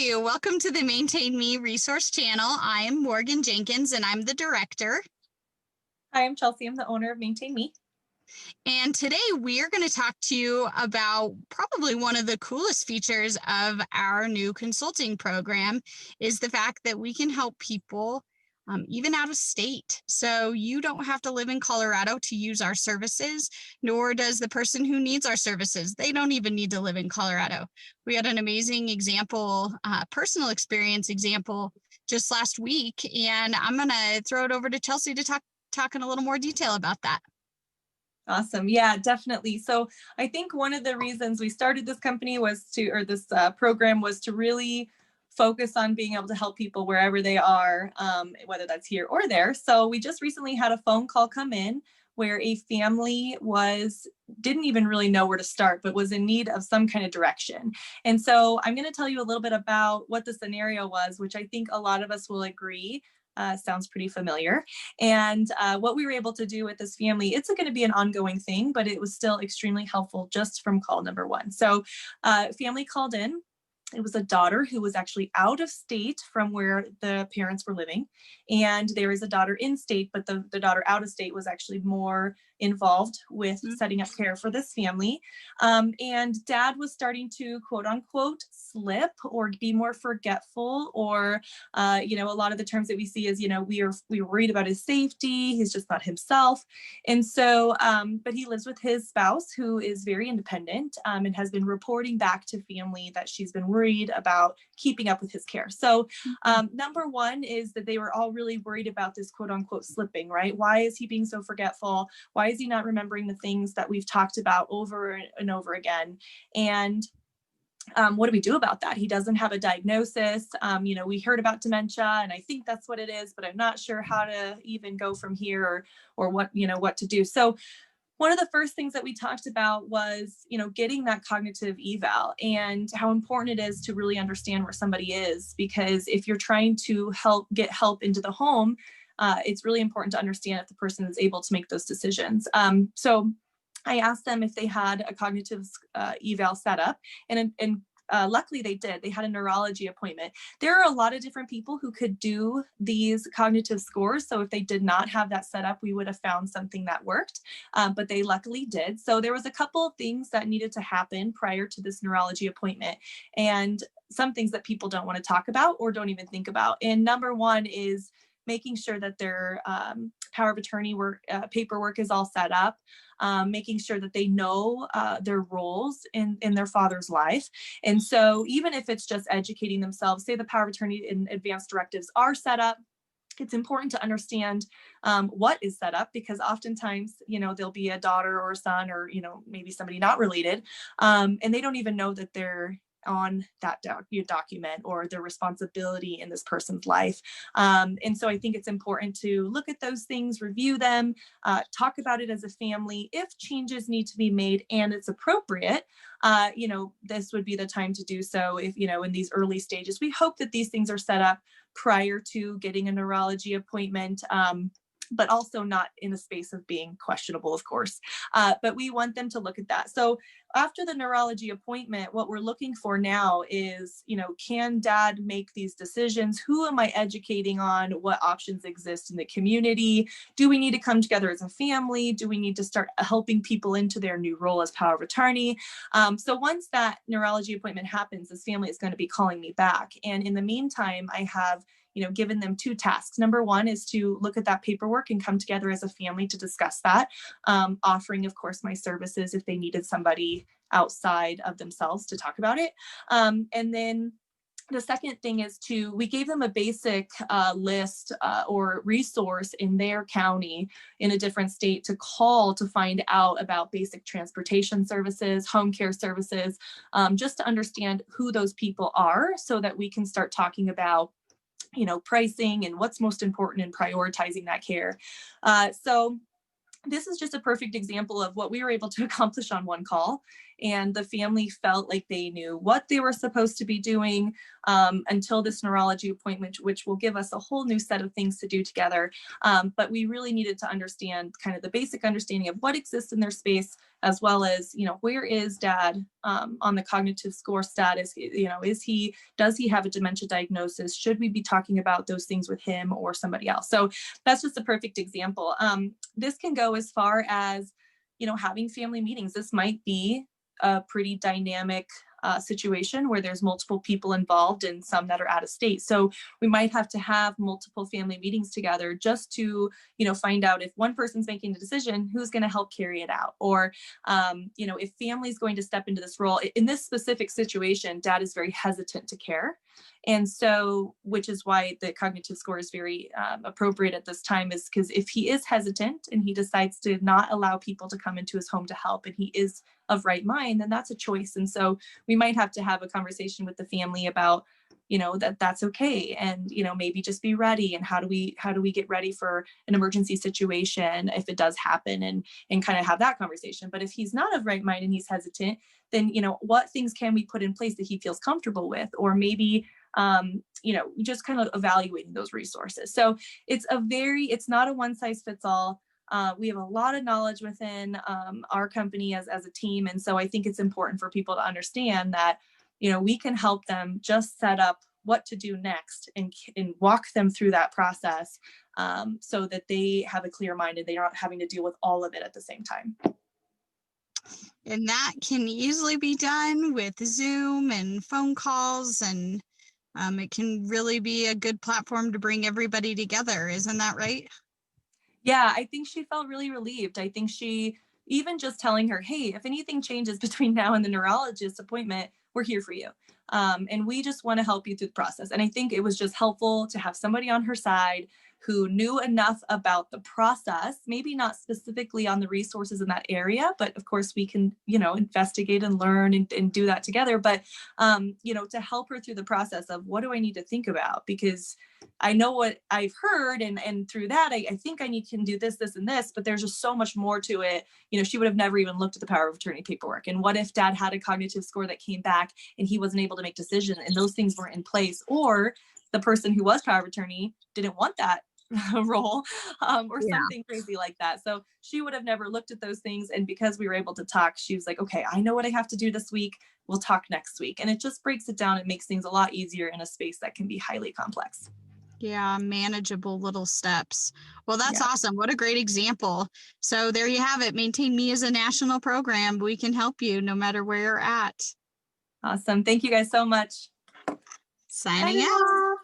Hi, welcome to the Maintain Me resource channel. I am Morgan Jenkins and I'm the director. Hi, I'm Chelsea. I'm the owner of Maintain Me. And today we are going to talk to you about probably one of the coolest features of our new consulting program is the fact that we can help people even out of state. So you don't have to live in Colorado to use our services, nor does the person who needs our services. They don't even need to live in Colorado. We had an amazing example, personal experience example just last week, and I'm going to throw it over to Chelsea to talk in a little more detail about that. Awesome. Yeah, definitely. So I think one of the reasons we started this company this program was to really focus on being able to help people wherever they are, whether that's here or there. So we just recently had a phone call come in where a family didn't even really know where to start, but was in need of some kind of direction. And so I'm going to tell you a little bit about what the scenario was, which I think a lot of us will agree sounds pretty familiar. And what we were able to do with this family, it's going to be an ongoing thing, but it was still extremely helpful just from call number one. So family called in. It was a daughter who was actually out of state from where the parents were living. And there is a daughter in state, but the daughter out of state was actually more involved with setting up care for this family. And dad was starting to quote unquote slip or be more forgetful, or, a lot of the terms that we see is, we were worried about his safety. He's just not himself. And so, but he lives with his spouse who is very independent and has been reporting back to family that she's been worried about keeping up with his care. So number one is that they were all really worried about this quote unquote slipping, right? Why is he being so forgetful? Why is he not remembering the things that we've talked about over and over again? And what do we do about that? He doesn't have a diagnosis. We heard about dementia and I think that's what it is, but I'm not sure how to even go from here or what to do. So one of the first things that we talked about was, getting that cognitive eval and how important it is to really understand where somebody is, because if you're trying to get help into the home, it's really important to understand if the person is able to make those decisions. So I asked them if they had a cognitive eval set up, and luckily they did. They had a neurology appointment. There are a lot of different people who could do these cognitive scores. So if they did not have that set up, we would have found something that worked, but they luckily did. So there was a couple of things that needed to happen prior to this neurology appointment, and some things that people don't want to talk about or don't even think about. And number one is making sure that their power of attorney paperwork is all set up, making sure that they know their roles in their father's life. And so even if it's just educating themselves, say the power of attorney and advanced directives are set up, it's important to understand what is set up, because oftentimes, there'll be a daughter or a son or, maybe somebody not related, and they don't even know that they're on that document or their responsibility in this person's life. And so I think it's important to look at those things, review them, talk about it as a family. If changes need to be made and it's appropriate, this would be the time to do so. If, in these early stages, we hope that these things are set up prior to getting a neurology appointment, but also not in the space of being questionable, of course. But we want them to look at that. So after the neurology appointment, what we're looking for now is, can dad make these decisions? Who am I educating on? What options exist in the community? Do we need to come together as a family? Do we need to start helping people into their new role as power of attorney? So once that neurology appointment happens, this family is going to be calling me back. And in the meantime, I have given them two tasks. Number one is to look at that paperwork and come together as a family to discuss that, offering, of course, my services if they needed somebody outside of themselves to talk about it. And then the second thing is we gave them a basic list or resource in their county in a different state to call to find out about basic transportation services, home care services, just to understand who those people are so that we can start talking about pricing and what's most important in prioritizing that care. So this is just a perfect example of what we were able to accomplish on one call. and the family felt like they knew what they were supposed to be doing until this neurology appointment, which will give us a whole new set of things to do together. But we really needed to understand kind of the basic understanding of what exists in their space, as well as, where is dad on the cognitive score status? Does he have a dementia diagnosis? Should we be talking about those things with him or somebody else? So that's just a perfect example. This can go as far as, having family meetings. This might be a pretty dynamic situation where there's multiple people involved and some that are out of state. So we might have to have multiple family meetings together just to, find out if one person's making the decision, who's going to help carry it out. Or, if family's going to step into this role. In this specific situation, dad is very hesitant to care. And so, which is why the cognitive score is very appropriate at this time, is because if he is hesitant and he decides to not allow people to come into his home to help, and he is of right mind, then that's a choice. And so we might have to have a conversation with the family about, that's okay. And, maybe just be ready. And how do we get ready for an emergency situation if it does happen, and kind of have that conversation. But if he's not of right mind and he's hesitant, then, what things can we put in place that he feels comfortable with? Or maybe, just kind of evaluating those resources. So it's not a one size fits all. We have a lot of knowledge within our company as a team. And so I think it's important for people to understand that, we can help them just set up what to do next and walk them through that process so that they have a clear mind and they're not having to deal with all of it at the same time. And that can easily be done with Zoom and phone calls, and it can really be a good platform to bring everybody together. Isn't that right? Yeah, I think she felt really relieved. I think she, even just telling her, hey, if anything changes between now and the neurologist appointment, we're here for you. And we just want to help you through the process. And I think it was just helpful to have somebody on her side who knew enough about the process, maybe not specifically on the resources in that area, but of course we can, investigate and learn and do that together. But, to help her through the process of what do I need to think about? Because I know what I've heard, and through that, I think I can do this, this, and this, but there's just so much more to it. She would have never even looked at the power of attorney paperwork. And what if dad had a cognitive score that came back and he wasn't able to make decisions and those things weren't in place, or the person who was power of attorney didn't want that role or something crazy like that. So she would have never looked at those things. And because we were able to talk, she was like, okay, I know what I have to do this week. We'll talk next week. And it just breaks it down and makes things a lot easier in a space that can be highly complex. Yeah, manageable little steps. Well, that's awesome. What a great example. So there you have it. Maintain Me as a national program. We can help you no matter where you're at. Awesome. Thank you guys so much. Signing out.